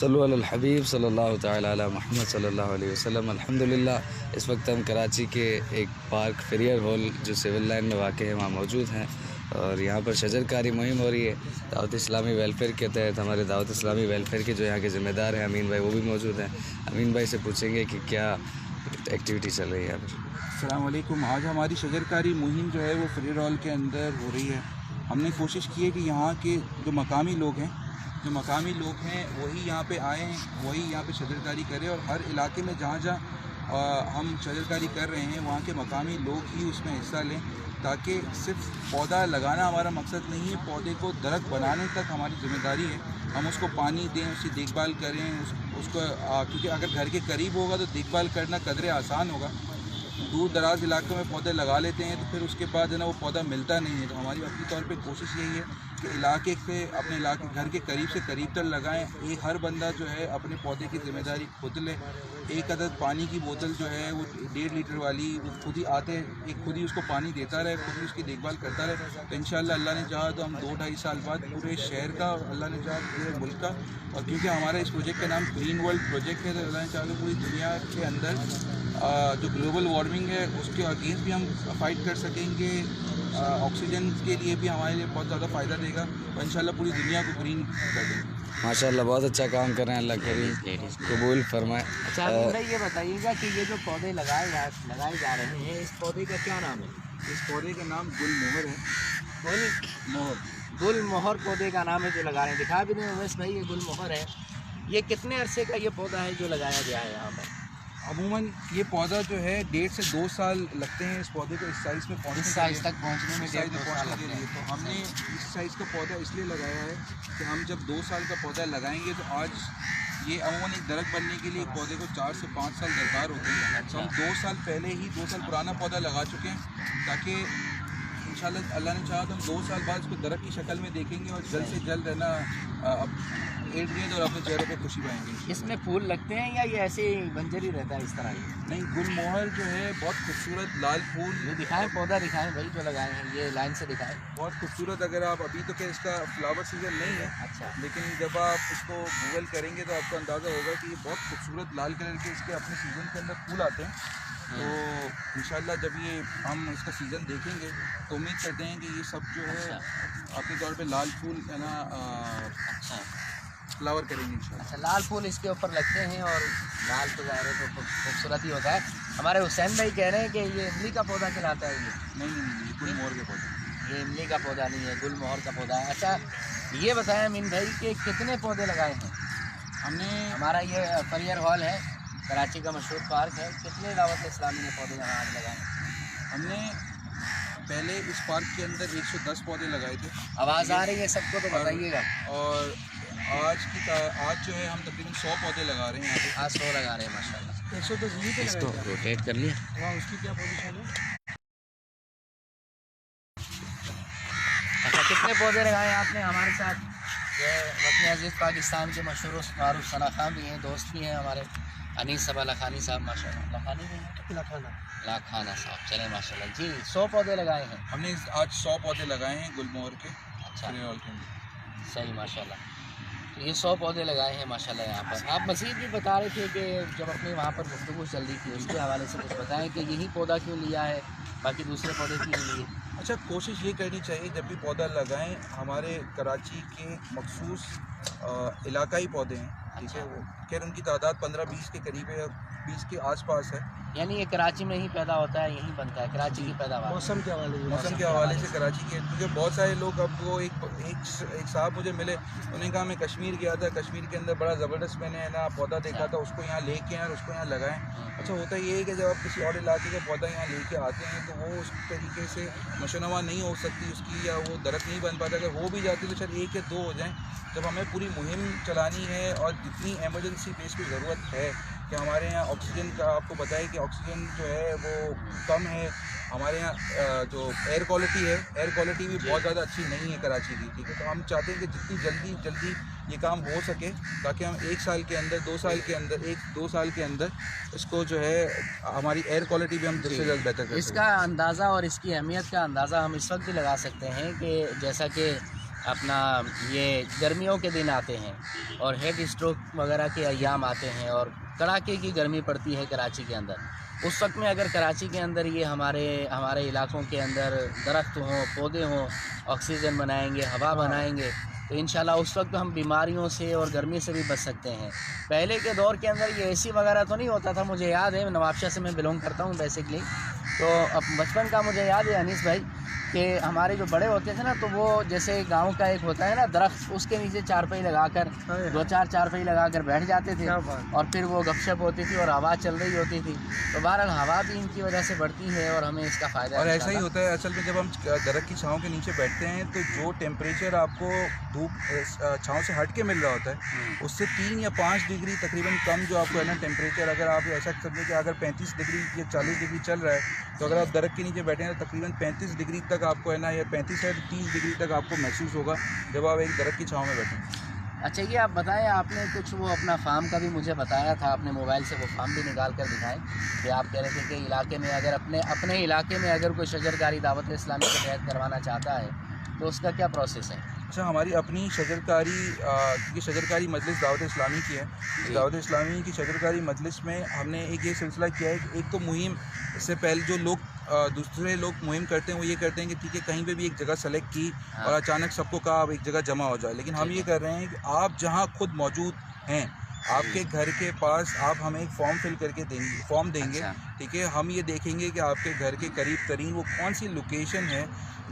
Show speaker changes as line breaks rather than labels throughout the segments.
صلو علی الحبیب صلی اللہ تعالی علی محمد صلی اللہ علیہ وسلم۔ الحمدللہ اس وقت ہم کراچی کے ایک پارک فریئر ہال جو سول لائن میں واقع ہے وہاں موجود ہیں، اور یہاں پر شجر کاری مہم ہو رہی ہے دعوت اسلامی ویلفیئر کے تحت۔ ہمارے دعوت اسلامی ویلفیئر کے جو یہاں کے ذمہ دار ہیں امین بھائی، وہ بھی موجود ہیں۔ امین بھائی سے پوچھیں گے کہ کیا ایکٹیویٹی چل رہی ہے یہاں پر۔
السلام علیکم۔ آج ہماری شجر کاری مہم جو ہے وہ فریئر ہال کے اندر ہو رہی ہے۔ ہم نے کوشش کی ہے کہ یہاں کے جو مقامی لوگ ہیں وہی یہاں پہ آئیں، وہی یہاں پہ شجر کاری کریں، اور ہر علاقے میں جہاں جہاں ہم شجر کاری کر رہے ہیں وہاں کے مقامی لوگ ہی اس میں حصہ لیں، تاکہ صرف پودا لگانا ہمارا مقصد نہیں ہے، پودے کو درخت بنانے تک ہماری ذمہ داری ہے۔ ہم اس کو پانی دیں، اس کی دیکھ بھال کریں، اس کو کیونکہ اگر گھر کے قریب ہوگا تو دیکھ بھال کرنا قدرے آسان ہوگا۔ دور دراز علاقوں میں پودے لگا لیتے ہیں تو پھر اس کے بعد وہ پودا ملتا نہیں ہے۔ تو ہماری اپنی طور پہ کوشش یہی ہے کہ علاقے سے اپنے علاقے گھر کے قریب سے قریب تک لگائیں۔ ہر بندہ جو ہے اپنے پودے کی ذمہ داری خود لے۔ ایک عدد پانی کی بوتل جو ہے وہ 1.5 لیٹر والی، وہ خود ہی خود ہی اس کو پانی دیتا رہے، خود ہی اس کی دیکھ بھال کرتا رہے، تو انشاءاللہ اللہ نے چاہا تو ہم 2-2.5 سال بعد پورے شہر کا، اور اللہ نے چاہا پورے ملک کا، اور کیونکہ ہمارا اس پروجیکٹ کا نام گرین ورلڈ پروجیکٹ ہے، تو اللہ نے چاہا کہ پوری دنیا کے اندر جو گلوبل وارمنگ ہے اس کے اگینسٹ بھی ہم فائٹ کر سکیں گے۔ آکسیجن کے لیے بھی ہمارے لیے بہت زیادہ فائدہ دے گا، اور انشاءاللہ پوری دنیا کو گرین کر دیں گے۔
ماشاءاللہ بہت اچھا کام کر رہے ہیں، اللہ کریم قبول فرمائے۔
اچھا امین بھائی، یہ بتائیے گا کہ یہ جو پودے لگائے جا رہے ہیں، اس پودے کا کیا نام ہے؟
اس پودے کا نام گل مہر ہے۔
گل مہر پودے کا نام ہے جو لگا رہے ہیں۔ دکھا بھی دیں اویس بھائی، یہ گل مہر ہے۔ یہ کتنے عرصے کا یہ پودا ہے جو لگایا گیا ہے یہاں پر؟
عموماً یہ پودا جو ہے 1.5 سے 2 سال لگتے ہیں اس پودے کو اس سائز میں پہنچنے
اس سائز تک پہنچنے میں 1.5-2 سال
کے
لگتے
لیے۔
ہیں۔
تو ہم نے اس سائز کا پودا اس لیے لگایا ہے کہ ہم جب 2 سال کا پودا لگائیں گے تو آج یہ عموماً ایک درخت بننے کے لیے ایک پودے کو 4 سے 5 سال درکار ہوتے ہیں، تو ہم 2 سال پہلے ہی 2 سال پرانا پودا لگا چکے ہیں، تاکہ انشاءاللہ اللہ نے چاہا تو ہم 2 سال بعد اس کو درخت کی شکل میں دیکھیں گے، اور جلد سے جلد ہے نا ارد گرد اور اپنے چہرے پہ خوشی پائیں گے۔
اس میں پھول لگتے ہیں یا یہ ایسے ہی بنجر ہی رہتا ہے اس طرح ہی؟
نہیں، گل مہر جو ہے بہت خوبصورت لال پھول،
یہ دکھائیں، پودا دکھائیں بھائی جو لگائے ہیں، یہ لائن سے دکھائیں۔
بہت خوبصورت۔ اگر آپ ابھی تو کہ اس کا فلاور سیزن نہیں ہے،
اچھا،
لیکن جب آپ اس کو گوگل کریں گے تو آپ کو اندازہ ہوگا کہ یہ بہت خوبصورت لال کلر کے اس کے اپنے سیزن کے اندر پھول آتے ہیں۔ تو انشاءاللہ جب یہ ہم اس کا سیزن دیکھیں گے تو امید کرتے ہیں کہ یہ سب جو ہے اپنے طور پہ لال پھول ہے نا فلاور کریں گے انشاءاللہ۔
اچھا، لال پھول اس کے اوپر لگتے ہیں، اور لال تو ظاہر ہے تو خوبصورت ہی ہوتا ہے۔ ہمارے حسین بھائی کہہ رہے ہیں کہ یہ املی کا پودا کہلاتا ہے۔ یہ
نہیں، گل مہر کے پودے۔
یہ املی کا پودا نہیں ہے، گل مہر کا پودا ہے۔ اچھا یہ بتائیں امین بھائی کہ کتنے پودے لگائے ہیں؟
ہم نے
ہمارا یہ فریئر ہال ہے، کراچی کا مشہور پارک ہے، کتنے دعوت اسلامی نے پودے یہاں آج لگائے ہیں؟
ہم نے پہلے اس پارک کے اندر 110 پودے لگائے تھے۔
آواز آ رہی ہے سب کو تو بتائیے گا۔
اور آج جو ہے ہم تقریباً 100 پودے لگا رہے ہیں یہاں پہ۔
آج 100 لگا رہے ہیں ماشاء اللہ۔
110 یہیں پہ لگائے تھے۔
روٹیٹ کر لیا۔
وہاں اس کی کیا پوزیشن ہے؟
اچھا، کتنے پودے لگائے ہیں آپ نے ہمارے ساتھ؟ یہ وطن عزیز پاکستان کے مشہور و معروف ثنا خان بھی ہیں، دوست بھی ہیں ہمارے، انیس صبا لکھانی صاحب ماشاء اللہ۔ لکھانی بھی ہیں، لاکھانہ صاحب، چلیں ماشاء اللہ جی۔ 100 پودے لگائے ہیں
ہم نے آج 100 پودے لگائے ہیں گل مہر کے
اچھا،
فریئر ہال کے اندر۔
صحیح ماشاء اللہ۔ تو یہ 100 پودے لگائے ہیں ماشاء اللہ یہاں پر۔ آپ مزید بھی بتا رہے تھے کہ جب اپنی وہاں پر گفتگو چل رہی تھی اس کے حوالے سے کچھ بتائیں کہ یہی پودا کیوں لیا ہے، باقی دوسرے پودے کیوں نہیں لیے؟
اچھا، کوشش یہ کرنی چاہیے جب بھی پودا لگائیں، ہمارے کراچی کے مخصوص علاقائی پودے ہیں، ٹھیک ہے، وہ خیر ان کی تعداد 15-20 کے قریب ہے، 20 کے آس پاس ہے،
یعنی یہ کراچی میں ہی پیدا ہوتا ہے، یہیں بنتا ہے کراچی کی پیداوار؟
موسم کے حوالے سے کراچی کے، کیونکہ بہت سارے لوگ اب وہ ایک صاحب مجھے ملے، انہوں نے کہا میں کشمیر گیا تھا، کشمیر کے اندر بڑا زبردست میں نے نا پودا دیکھا تھا، اس کو یہاں لے کے آئیں اور اس کو یہاں لگائیں۔ اچھا ہوتا یہ ہے کہ جب آپ کسی اور علاقے کا پودا یہاں لے کے آتے ہیں تو وہ اس طریقے سے نشوونما نہیں ہو سکتی اس کی، یا وہ درخت نہیں بن پاتا، اگر ہو بھی جاتی تو شاید 1 یا 2 ہو جائیں۔ جب ہمیں پوری مہم چلانی ہے اور جتنی ایمرجنسی بیس پہ ضرورت ہے کہ ہمارے یہاں آکسیجن کا، آپ کو بتائیں کہ آکسیجن جو ہے وہ کم ہے ہمارے یہاں، جو ایئر کوالٹی بھی بہت زیادہ اچھی نہیں ہے کراچی کی، ٹھیک ہے، تو ہم چاہتے ہیں کہ جتنی جلدی یہ کام ہو سکے تاکہ ہم 1 سال کے اندر 2 سال کے اندر اس کو جو ہے ہماری ایئر کوالٹی بھی ہم جلد سے جلد بہتر کر سکیں۔
اس کا اندازہ اور اس کی اہمیت کا اندازہ ہم اس وقت بھی لگا سکتے ہیں کہ جیسا کہ اپنا یہ گرمیوں کے دن آتے ہیں اور ہیڈ اسٹروک وغیرہ کے ایام آتے ہیں اور کڑاکے کی گرمی پڑتی ہے کراچی کے اندر، اس وقت میں اگر کراچی کے اندر یہ ہمارے علاقوں کے اندر درخت ہوں، پودے ہوں، آکسیجن بنائیں گے، ہوا بنائیں گے، تو انشاءاللہ اس وقت ہم بیماریوں سے اور گرمی سے بھی بچ سکتے ہیں۔ پہلے کے دور کے اندر یہ اے سی وغیرہ تو نہیں ہوتا تھا، مجھے یاد ہے، نوابشاہ سے میں بلونگ کرتا ہوں بیسکلی، تو اب بچپن کا مجھے یاد ہے انیس بھائی کہ ہمارے جو بڑے ہوتے تھے نا، تو وہ جیسے گاؤں کا ایک ہوتا ہے نا درخت، اس کے نیچے چارپائی لگا کر 2-4 چارپائی لگا کر بیٹھ جاتے تھے اور پھر وہ گپ شپ ہوتی تھی اور ہوا چل رہی ہوتی تھی، تو بہرحال ہوا بھی ان کی وجہ سے بڑھتی ہے اور ہمیں اس کا فائدہ
اور ایسا ہی ہوتا ہے اصل میں جب ہم درخت کی چھاؤں کے نیچے بیٹھتے ہیں تو جو ٹیمپریچر آپ کو دھوپ چھاؤں سے ہٹ کے مل رہا ہوتا ہے اس سے 3 یا 5 ڈگری تقریباً کم جو آپ کو ہے نا ٹیمپریچر، اگر آپ ایسا سمجھیں کہ اگر 35 ڈگری یا 40 ڈگری چل رہا ہے تو اگر آپ درخت کے نیچے بیٹھے ہیں تو تقریباً 35 ڈگری تک آپ کو ہے نا، یا 35 سے 30 ڈگری تک آپ کو محسوس ہوگا جب آپ ایک درخت کی چھاؤں میں بیٹھیں۔
اچھا یہ آپ بتائیں، آپ نے کچھ وہ اپنا فارم کا بھی مجھے بتایا تھا، اپنے موبائل سے وہ فارم بھی نکال کر دکھائیں کہ آپ کہہ رہے تھے کہ علاقے میں اگر اپنے علاقے میں اگر کوئی شجرکاری دعوت اسلامی کے تحت کروانا چاہتا ہے تو اس کا کیا پروسیس ہے؟
اچھا، ہماری اپنی شجرکاری، کیونکہ شجرکاری مجلس دعوت اسلامی کی ہے، دعوت اسلامی کی شجرکاری مجلس میں ہم نے ایک یہ سلسلہ کیا ہے کہ ایک تو مہم سے پہلے جو لوگ دوسرے لوگ مہم کرتے ہیں وہ یہ کرتے ہیں کہ ٹھیک ہے کہیں پہ بھی ایک جگہ سلیکٹ کی اور اچانک سب کو کہا آپ ایک جگہ جمع ہو جائے، لیکن ہم یہ کر رہے ہیں کہ آپ جہاں خود موجود ہیں، آپ کے گھر کے پاس آپ ہمیں ایک فارم فل کر کے دیں گے، ٹھیک ہے، ہم یہ دیکھیں گے کہ آپ کے گھر کے قریب ترین وہ کون سی لوکیشن ہے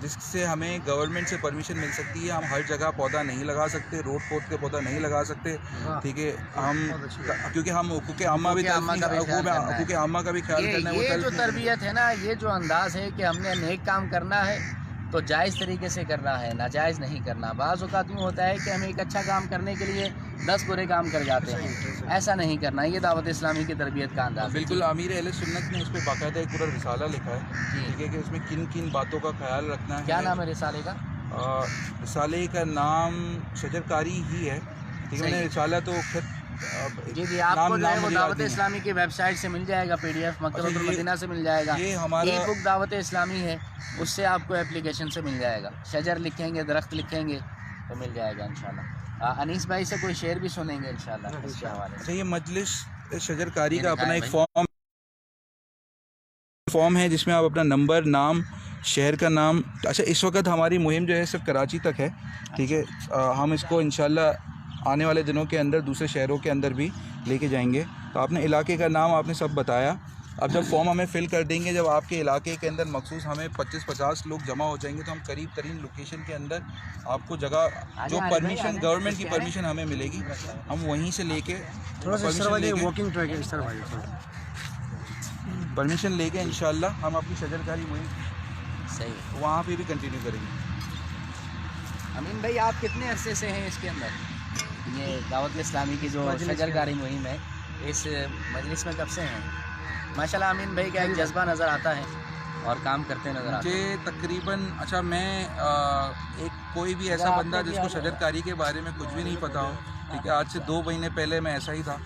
جس سے ہمیں گورنمنٹ سے پرمیشن مل سکتی ہے۔ ہم ہر جگہ پودا نہیں لگا سکتے، روڈ کھود کے پودا نہیں لگا سکتے، ٹھیک ہے، کیونکہ عامہ کا بھی خیال کرنا ہے۔
یہ جو تربیت ہے نا، یہ جو انداز ہے کہ ہم نے نیک کام کرنا ہے تو جائز طریقے سے کرنا ہے، ناجائز نہیں کرنا۔ بعض اوقات یوں ہوتا ہے کہ ہم ایک اچھا کام کرنے کے لیے 10 برے کام کر جاتے ہیں، ایسا نہیں کرنا۔ یہ دعوت اسلامی کی تربیت کا انداز ہے۔
بالکل، امیر اہل سنت نے اس پہ باقاعدہ ایک پورا رسالہ لکھا ہے، ٹھیک ہے، کہ اس میں کن کن باتوں کا خیال رکھنا ہے۔
کیا نام ہے رسالے کا؟
رسالے کا نام شجرکاری ہی ہے، ٹھیک ہے، رسالہ تو
جی آپ کو جو ہے وہ دعوت اسلامی کی ویب سائٹ سے مل جائے گا، PDF مکتبۃ المدینہ سے مل جائے گا، ای بک دعوت اسلامی ہے اس سے آپ کو اپلیکیشن سے مل جائے گا، شجر لکھیں گے، درخت لکھیں گے تو مل جائے گا انشاءاللہ۔ انیس بھائی سے کوئی شعر بھی سنیں گے انشاءاللہ اس کے حوالے سے۔
یہ مجلس شجرکاری کا اپنا ایک فارم ہے جس میں آپ اپنا نمبر، نام، شہر کا نام۔ اچھا، اس وقت ہماری مہم جو ہے صرف کراچی تک ہے، ٹھیک ہے، ہم اس کو انشاءاللہ آنے والے دنوں کے اندر دوسرے شہروں کے اندر بھی لے کے جائیں گے۔ تو آپ نے علاقے کا نام آپ نے سب بتایا، اب جب فارم ہمیں فل کر دیں گے، جب آپ کے علاقے کے اندر مخصوص ہمیں 25-50 لوگ جمع ہو جائیں گے تو ہم قریب ترین لوکیشن کے اندر آپ کو جگہ جو پرمیشن گورنمنٹ کی پرمیشن ہمیں ملے گی، ہم وہیں سے لے کے پرمیشن لے کے انشاءاللہ ہم اپنی شجرکاری مہم وہاں پہ بھی کنٹینیو کریں گے۔
امین بھائی آپ کتنے عرصے سے ہیں اس کے اندر، یہ دعوت اسلامی کی جو شجرکاری مہم ہے اس مجلس میں کب سے ہیں؟ ماشاءاللہ امین بھائی کا ایک جذبہ نظر آتا ہے اور کام کرتے نظر آتے ہیں۔
مجھے تقریباً، اچھا میں ایک کوئی بھی ایسا بندہ جس کو شجرکاری کے بارے میں کچھ بھی نہیں پتا ہو، ٹھیک ہے، آج سے 2 مہینے پہلے میں ایسا ہی تھا،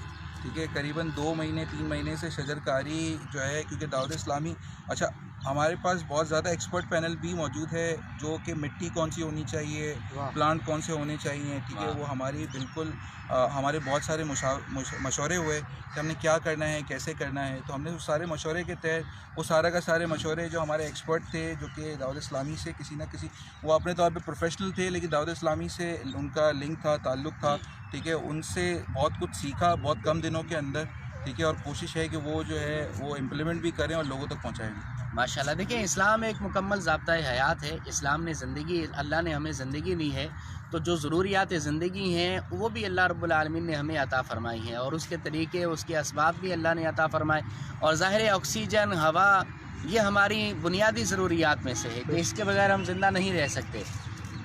ٹھیک ہے، قریباً 2-3 مہینے سے شجرکاری جو ہے، کیونکہ دعوت اسلامی، اچھا ہمارے پاس بہت زیادہ ایکسپرٹ پینل بھی موجود ہے جو کہ مٹی کون سی ہونی چاہیے، پلانٹ کون سے ہونے چاہیے، ٹھیک ہے، وہ ہماری بالکل ہمارے بہت سارے مشورے ہوئے کہ ہم نے کیا کرنا ہے، کیسے کرنا ہے، تو ہم نے اس سارے مشورے کے تحت وہ سارے کا سارے مشورے جو ہمارے ایکسپرٹ تھے جو کہ دعوت اسلامی سے کسی نہ کسی، وہ اپنے طور پہ پروفیشنل تھے لیکن دعوت اسلامی سے ان کا لنک تھا، تعلق تھا، ٹھیک ہے، ان سے بہت کچھ سیکھا بہت کم دنوں کے اندر، ٹھیک ہے، اور کوشش ہے کہ وہ جو ہے وہ امپلیمنٹ بھی کریں اور لوگوں تک پہنچائیں گے۔
ماشاءاللہ دیکھیں، اسلام ایک مکمل ضابطۂ حیات ہے۔ اسلام نے زندگی، اللہ نے ہمیں زندگی دی ہے تو جو ضروریات زندگی ہیں وہ بھی اللہ رب العالمین نے ہمیں عطا فرمائی ہیں، اور اس کے طریقے، اس کے اسباب بھی اللہ نے عطا فرمائے، اور ظاہر آکسیجن، ہوا، یہ ہماری بنیادی ضروریات میں سے ہے کہ اس کے بغیر ہم زندہ نہیں رہ سکتے،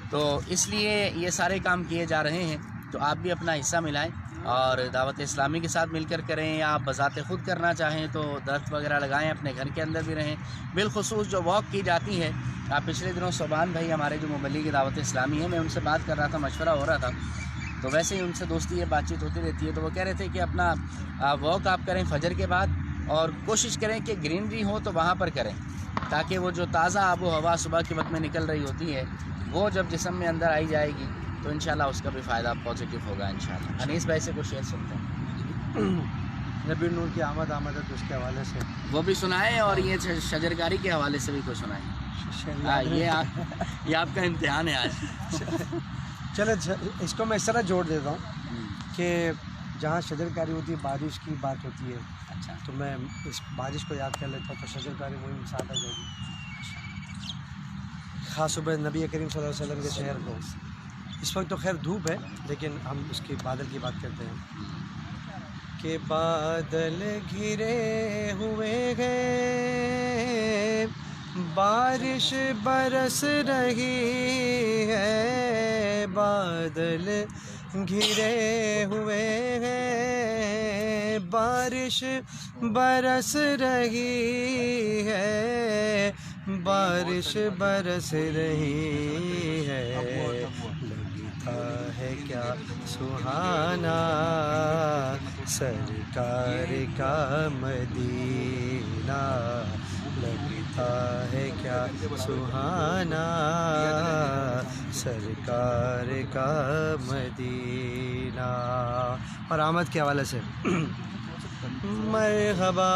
تو اس لیے یہ سارے کام کیے جا رہے ہیں۔ تو آپ بھی اپنا حصہ ملائیں اور دعوت اسلامی کے ساتھ مل کر کریں، یا آپ بذات خود کرنا چاہیں تو درخت وغیرہ لگائیں، اپنے گھر کے اندر بھی رہیں۔ بالخصوص جو واک کی جاتی ہے، پچھلے دنوں صوبان بھائی ہمارے جو مبلغ دعوت اسلامی ہیں، میں ان سے بات کر رہا تھا، مشورہ ہو رہا تھا، تو ویسے ہی ان سے دوستی بات چیت ہوتی رہتی ہے، تو وہ کہہ رہے تھے کہ اپنا واک آپ کریں فجر کے بعد اور کوشش کریں کہ گرینری ہو تو وہاں پر کریں، تاکہ وہ جو تازہ آب و ہوا صبح کے وقت میں نکل رہی ہوتی ہے وہ جب جسم میں اندر آئی جائے گی تو انشاءاللہ اس کا بھی فائدہ پازیٹیو ہوگا انشاءاللہ۔ انیس بھائی سے کچھ شیئر سنتے ہیں،
نبی نور کی آمد ہے تو اس کے حوالے سے
وہ بھی سنائیں اور یہ شجرکاری کے حوالے سے بھی کچھ سنائیں۔ یہ آپ کا امتحان ہے آج۔
چلے اس کو میں اس طرح جوڑ دیتا ہوں کہ جہاں شجرکاری ہوتی ہے بارش کی بات ہوتی ہے،
اچھا،
تو میں اس بارش کو یاد کر لیتا ہوں تو شجرکاری مہم ساتھ آ جائے گی، خاص طور پر نبی کریم صلی اللہ علیہ وسلم کے شہر کو۔ اس وقت تو خیر دھوپ ہے لیکن ہم اس کی بادل کی بات کرتے ہیں کہ بادل گھرے ہوئے ہیں، بارش برس رہی ہے، بادل گھرے ہوئے ہیں، بارش برس رہی ہے، بارش برس رہی ہے، لگتا ہے کیا سہانا سرکار کا مدینہ، لگتا ہے کیا سہانا سرکار کا مدینہ۔ اور آمد کے حوالے سے مرحبا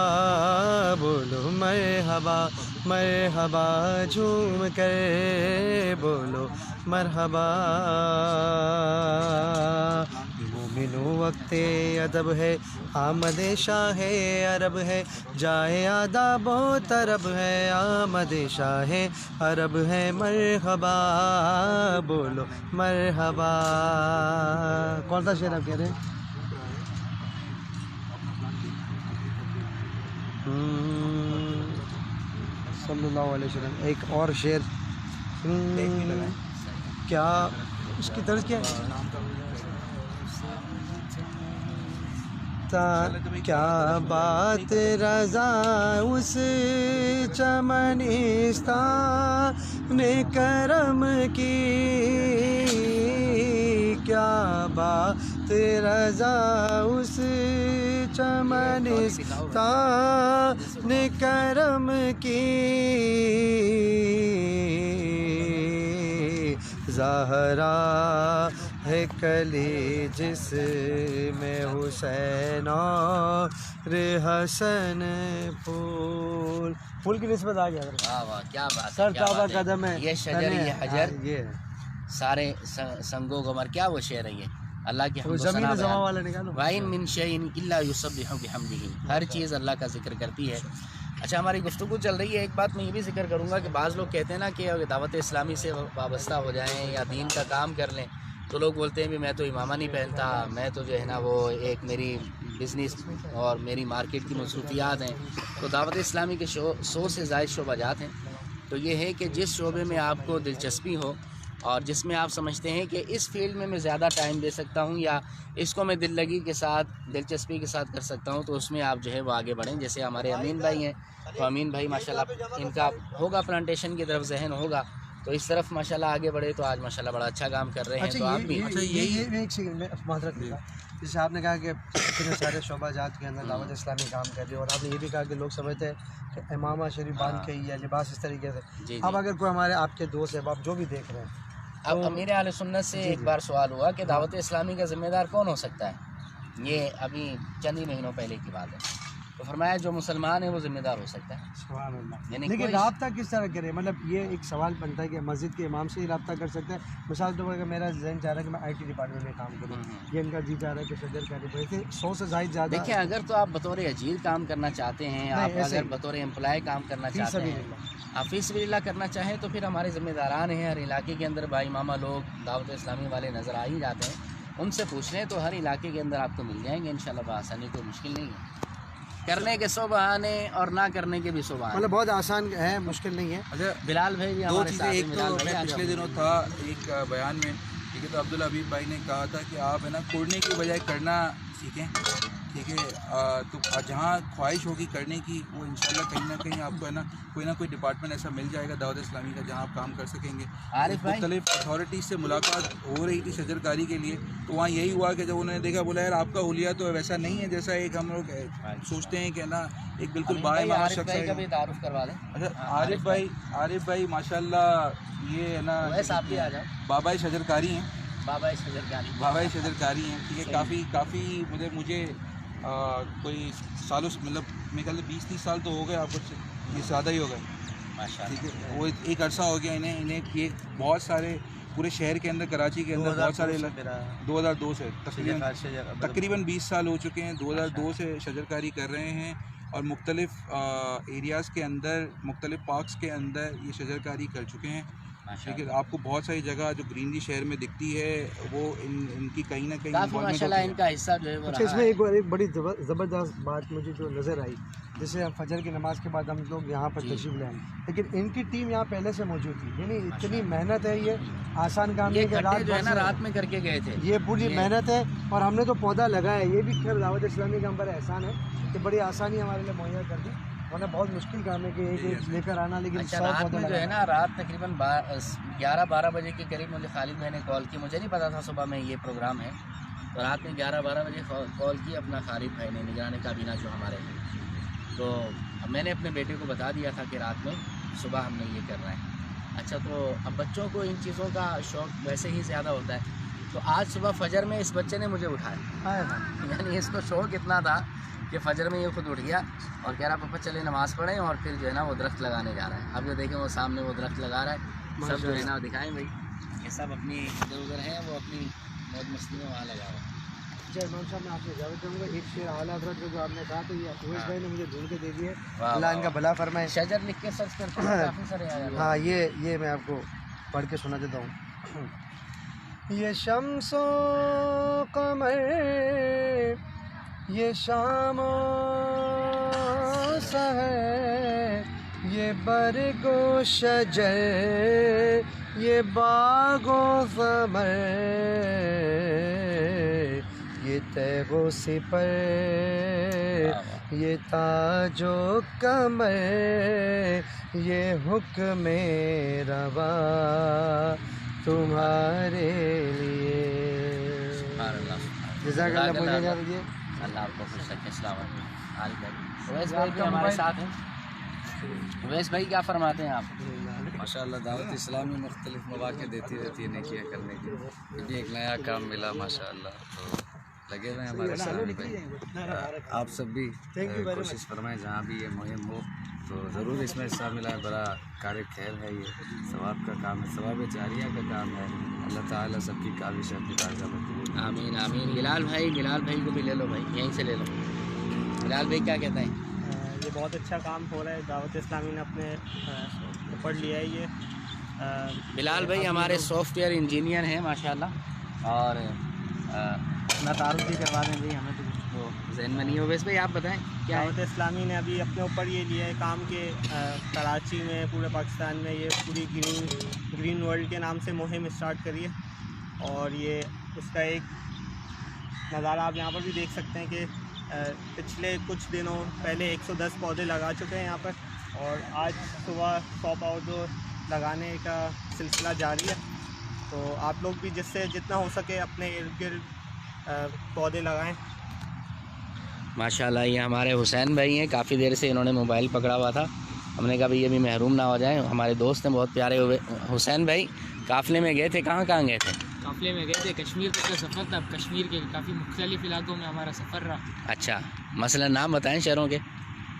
بولو مرحبا، مرحبا جھوم کر بولو مرحبا، مومنو وقت ادب ہے، آمد شاہ عرب ہے، جائے آداب و طرب ہے، آمد شاہ عرب ہے، مرحبا بولو مرحبا۔ کون سا شعر آپ کہہ رہے ہیں؟ صلی اللہ علیہ وسلم۔ ایک اور شعر کیا اس کی طرز کیا ہے؟ کیا بات رضا اس چمنستان کرم کی، کیا بات رضا اس چمنستان کرم کی، زہرا ہے کلی جس میں حسین اور حسن پھول، پھول کی نسبت آ گیا۔
واہ واہ کیا بات،
سر کعبہ قدم ہے،
یہ شجر یہ حجر
یہ
سارے سنگو گمر، کیا وہ شعر ہے یہ اللہ کی حمد و
زمین
ثنا
زمان والا
بیان۔
نکالو۔
وَإِن مِّن شَيْءٍ إِلَّا يُسَبِّحُ بِحَمْدِهِ، ہر چیز اللہ کا ذکر کرتی ہے۔ اچھا ہماری گفتگو چل رہی ہے، ایک بات میں یہ بھی ذکر کروں گا کہ بعض لوگ کہتے ہیں نا کہ دعوت اسلامی سے وابستہ ہو جائیں یا دین کا کام کر لیں، تو لوگ بولتے ہیں بھی میں تو امامہ نہیں پہنتا، میں تو جو ہے نا وہ ایک میری بزنس اور میری مارکیٹ کی مصروفیات ہیں۔ تو دعوت اسلامی کے 100 سے زائد شعبہ جات ہیں، تو یہ ہے کہ جس شعبے میں آپ کو دلچسپی ہو اور جس میں آپ سمجھتے ہیں کہ اس فیلڈ میں زیادہ ٹائم دے سکتا ہوں یا اس کو میں دل لگی کے ساتھ دلچسپی کے ساتھ کر سکتا ہوں، تو اس میں آپ جو ہے وہ آگے بڑھیں۔ جیسے ہمارے امین بھائی ہیں، تو امین بھائی ماشاءاللہ ان کا ہوگا پلانٹیشن کی طرف ذہن ہوگا، تو اس طرف ماشاءاللہ آگے بڑھے، تو آج ماشاءاللہ بڑا اچھا کام کر رہے ہیں۔ تو آپ بھی
یہ ایک سیکنڈ میں معذرت کرتا جیسے آپ نے کہا کہ اتنے سارے شعبہ جات کے اندر دعوت اسلامی کام کر رہی ہے، اور آپ نے یہ بھی کہا کہ لوگ سمجھتے ہیں کہ امامہ شریف باندھ کے یا لباس اس طریقے سے۔ اب اگر کوئی ہمارے آپ کے دوست ہے، آپ جو بھی دیکھ رہے ہیں،
اب امیر اہل سنت سے ایک بار سوال ہوا کہ دعوت اسلامی کا ذمہ دار کون ہو سکتا ہے، یہ ابھی چند ہی مہینوں پہلے کی بات ہے، تو فرمایا جو مسلمان ہے وہ ذمہ دار ہو سکتا ہے۔
سبحان اللہ۔
یعنی
لیکن
کوئی
رابطہ کس طرح کرے؟ مطلب یہ ایک سوال بنتا ہے کہ مسجد کے امام سے ہی رابطہ کر سکتے ہیں؟ مثال طور پر اگر میرا ذہن چاہ رہا ہے کہ میں آئی ٹی ڈپارٹمنٹ میں کام کروں، یہ ان کا جی چاہ رہا ہے کہ شجر کاری ویسے 100 سے زائد زیادہ۔
دیکھیں اگر تو آپ بطور اجیر کام کرنا چاہتے ہیں، آپ اگر بطور امپلائی کام کرنا چاہتے ہیں، آپ فی سبیل اللہ کرنا چاہیں، تو پھر ہمارے ذمہ داران ہیں ہر علاقے کے اندر، بھائی ماما لوگ دعوت اسلامی والے نظر آ ہی جاتے ہیں، ان سے پوچھ لیں تو ہر علاقے کے اندر آپ کو مل جائیں گے انشاءاللہ بآسانی، کوئی مشکل نہیں ہے۔ کرنے کے 100 بہانے اور نہ کرنے کے بھی 100 بہانے،
مطلب بہت آسان ہے، مشکل نہیں ہے۔
اچھا
بلال بھائی بھی
دو
ہمارے
چیزیں،
ساتھ ہیں،
ایک
بلال
تو
بھائی
میں
آگے
پچھلے دنوں تھا ایک بیان میں، ٹھیک ہے، تو عبدالحبیب بھائی نے کہا تھا کہ آپ ہے نا کوڑنے کی بجائے کرنا ٹھیک ہے تو جہاں خواہش ہوگی کرنے کی وہ انشاءاللہ کہیں نہ کہیں آپ کو ہے نا کوئی ڈپارٹمنٹ ایسا مل جائے گا دعوت اسلامی کا جہاں آپ کام کر سکیں گے. مختلف اتھارٹیز سے ملاقات ہو رہی تھی شجر کاری کے لیے, تو وہاں یہی ہوا کہ جب انہوں نے دیکھا بولا یار آپ کا حلیہ تو ویسا نہیں ہے جیسا ایک ہم لوگ سوچتے ہیں کہ نا ایک بالکل باایمان شخص ہے.
تعارف کروا دیں.
اچھا عارف بھائی ماشاءاللہ یہ ہے نا بابا شجر کاری ہیں. بابا شجر کاری ہیں ٹھیک ہے. کافی مجھے کوئی سالوں مطلب میرے خیال سے 20-30 سال تو ہو گئے, آپ کو یہ زیادہ ہی ہو گئے ٹھیک ہے. وہ ایک عرصہ ہو گیا انہیں یہ بہت سارے پورے شہر کے اندر کراچی کے اندر بہت سارے 2002 سے تقریباً 20 سال ہو چکے ہیں. 2002 سے شجر کاری کر رہے ہیں اور مختلف ایریاز کے اندر مختلف پارکس کے اندر یہ شجر کاری کر چکے ہیں. لیکن آپ کو بہت ساری جگہ جو گرینری شہر میں دکھتی ہے وہ ان کی کہیں نہ کہیں
ماشاءاللہ ان کا حصہ جو ہے وہ
اچھا. اس میں ایک بڑی زبردست بات مجھے جو نظر آئی, جیسے فجر کی نماز کے بعد ہم لوگ یہاں پر تشریف لائیں, لیکن ان کی ٹیم یہاں پہلے سے موجود تھی. یعنی اتنی محنت ہے, یہ آسان کام نہیں کہ
رات میں کر کے گئے تھے.
یہ پوری محنت ہے اور ہم نے تو پودا لگایا. یہ بھی خیر دعوت اسلامی کا ہم پر احسان ہے کہ بڑی آسانی ہمارے لیے مہیا کر دی, ورنہ بہت مشکل کام ہے کہ ایک لے کر آنا. لیکن
رات میں جو ہے نا رات تقریباً 11-12 بجے کے قریب مجھے خالد بھائی نے کال کی. مجھے نہیں پتا تھا صبح میں یہ پروگرام ہے, تو رات میں 11-12 بجے کال کی اپنا خالد بھائی نے, نگران کابینہ جو ہمارے ہیں. تو میں نے اپنے بیٹے کو بتا دیا تھا کہ رات میں صبح ہم نے یہ کرنا ہے. اچھا, تو اب بچوں کو ان چیزوں کا شوق ویسے ہی زیادہ ہوتا ہے. تو آج صبح فجر میں اس بچے نے مجھے اٹھایا. یعنی اس کو شوق اتنا تھا کہ فجر میں یہ خود اٹھ گیا اور کہہ رہا پاپا چلے نماز پڑھیں اور پھر جو ہے نا وہ درخت لگانے جا رہا ہے. اب جو دیکھیں وہ سامنے وہ درخت لگا رہا ہے. سب جو ہے نا دکھائیں بھائی, یہ سب اپنی ادھر ہیں, وہ اپنی موج مستی میں وہاں لگا رہا ہے.
اچھا امام صاحب میں آپ سے اجازت چاہوں گا. ایک شعر اعلیٰ حضرت کا جو آپ نے کہا تو یہ اویس بھائی نے مجھے ڈھونڈ کے دے دیے, اللہ ان کا بھلا فرمائے.
شجر لکھ کے سرچ کرتے ہیں کافی سارے آیا.
ہاں یہ میں آپ کو پڑھ کے سنا دیتا ہوں. یہ شمس و قمر, یہ شام و سحر, یہ برگ و شجر, یہ باغ و ثمر, یہ تیغ و سپر, یہ تاج و کمر, یہ حکم روا تمہارے لیے. جزاک اللہ. بولے گا یہ
اللہ آپ کو خوش رکھے. السلام علیکم. اویس بھائی بھی ہمارے ساتھ ہیں. اویس بھائی کیا فرماتے ہیں آپ؟
ماشاءاللہ دعوت اسلامی مختلف مواقع دیتی رہتی ہے نیکیاں کرنے کی. یہ ایک نیا کام ملا ماشاءاللہ, تو لگے ہوئے ہیں ہمارے ساتھ. آپ سب بھی کوشش فرمائیں جہاں بھی یہ مہم ہو تو ضرور اس میں حصہ ملا ہے. بڑا کار خیر ہے, یہ ثواب کا کام ہے, ثواب جاریہ کا کام ہے. اللہ تعالیٰ سب کی کاوش اپنی بارگاہ میں قبول.
آمین آمین. بلال بھائی کو بھی لے لو بھائی, یہیں سے لے لو. بلال بھائی کیا کہتے ہیں؟
یہ بہت اچھا کام ہو رہا ہے, دعوت اسلامی نے اپنے پڑھ لیا ہے. یہ
بلال بھائی ہمارے سافٹ ویئر انجینئر ہیں ماشاءاللہ, اور اپنا تعارف بھی کروا دیں بھائی, ہمیں تو ذہن میں نہیں ہو. ویسے بھائی آپ بتائیں کیا
دعوت اسلامی نے ابھی اپنے اوپر یہ لیا ہے کام کہ کراچی میں پورے پاکستان میں یہ پوری گرین ورلڈ کے نام سے مہم اسٹارٹ کری ہے. اور یہ اس کا ایک نظارہ آپ یہاں پر بھی دیکھ سکتے ہیں کہ پچھلے کچھ دنوں پہلے 110 پودے لگا چکے ہیں یہاں پر, اور آج صبح 100 پودے لگانے کا سلسلہ جاری ہے. تو آپ لوگ بھی جس سے جتنا ہو سکے اپنے ارد گرد پودے لگائیں.
ماشاءاللہ. یہ ہمارے حسین بھائی ہیں, کافی دیر سے انہوں نے موبائل پکڑا ہوا تھا, ہم نے کہا بھائی یہ بھی محروم نہ ہو جائیں. ہمارے دوست ہیں بہت پیارے ہوئے. حسین بھائی قافلے میں گئے تھے, کہاں گئے تھے؟
قافلے میں گئے تھے, کشمیر تک کا سفر تھا. کشمیر کے کافی مختلف علاقوں میں ہمارا سفر رہا.
اچھا, مثلا نام بتائیں شہروں کے.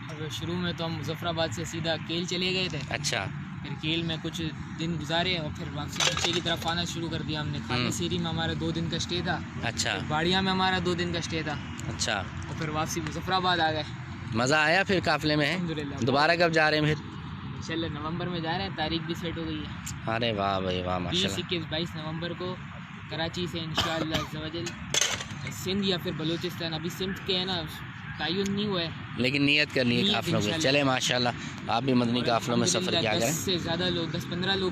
اب شروع میں تو ہم مظفر آباد سے سیدھا کیل چلے گئے تھے.
اچھا.
پھر کیل میں کچھ دن گزارے اور پھر واپسی نیچے کی طرف آنا شروع کر دیا ہم نے. خانہ سیری میں ہمارا 2 دن کا اسٹے تھا.
اچھا.
باڑیاں میں ہمارا 2 دن کا اسٹے تھا.
اچھا.
اور پھر واپسی مظفر آباد آ گئے.
مزہ آیا پھر قافلے میں؟
الحمدللہ.
دوبارہ کب جا رہے ہیں پھر؟
انشاءاللہ نومبر میں جا رہے ہیں, تاریخ بھی سیٹ ہو گئی ہے.
ارے واہ بھائی واہ,
20, 21, 22 نومبر کو کراچی سے انشاءاللہ عزوجل سندھ یا پھر بلوچستان. ابھی سندھ کے ہے نا تعین نہیں ہوا ہے,
لیکن نیت کرنی ہے قافلوں کی. چلے ماشاءاللہ آپ بھی مدنی قافلوں میں سفر کیا کریں.
10 سے زیادہ لوگ, 10-15 لوگ